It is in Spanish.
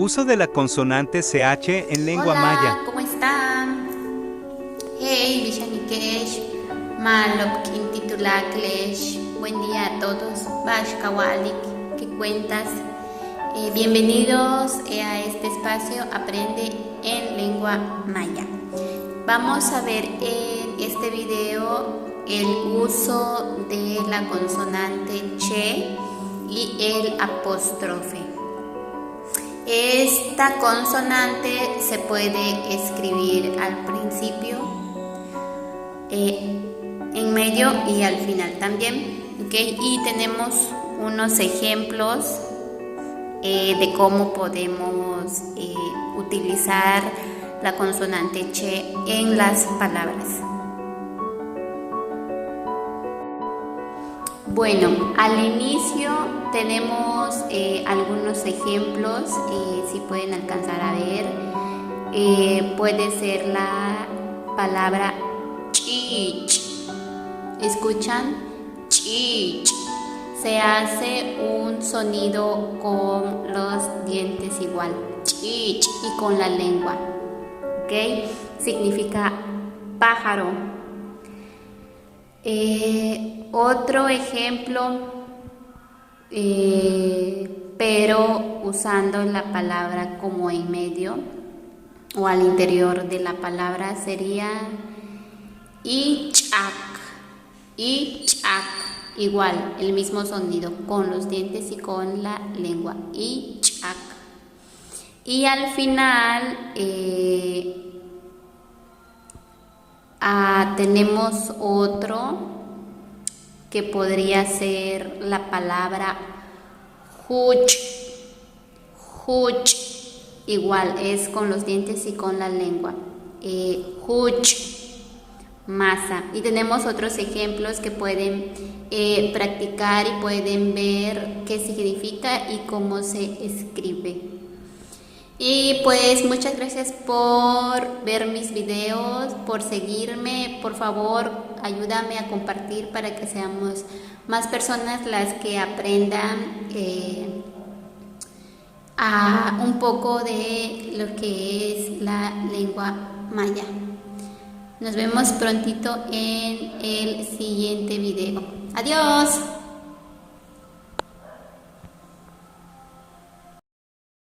Uso de la consonante CH en lengua Hola, maya. ¿cómo están? Hey, Vishanikesh, Malopkin Titulaklesh. Buen día a todos. Bashkawalik, ¿qué cuentas? Bienvenidos a este espacio Aprende en lengua maya. Vamos a ver en este video el uso de la consonante che y el apóstrofe. Esta consonante se puede escribir al principio, en medio y al final también, ¿okay? Y tenemos unos ejemplos de cómo podemos utilizar la consonante che en las palabras. Bueno, al inicio tenemos algunos ejemplos, si pueden alcanzar a ver. Puede ser la palabra chich. ¿Escuchan? Chich. Se hace un sonido con los dientes igual. Chich. Y con la lengua. ¿Ok? Significa pájaro. Otro ejemplo, pero usando la palabra como en medio o al interior de la palabra, sería ichak. Ichak, igual, el mismo sonido con los dientes y con la lengua. Ichak. Y al final tenemos otro que podría ser la palabra huch. Huch, igual es con los dientes y con la lengua. Huch, masa. Y tenemos otros ejemplos que pueden practicar y pueden ver qué significa y cómo se escribe. Y pues muchas gracias por ver mis videos, por seguirme. Por favor, ayúdame a compartir para que seamos más personas las que aprendan un poco de lo que es la lengua maya. Nos vemos prontito en el siguiente video. Adiós.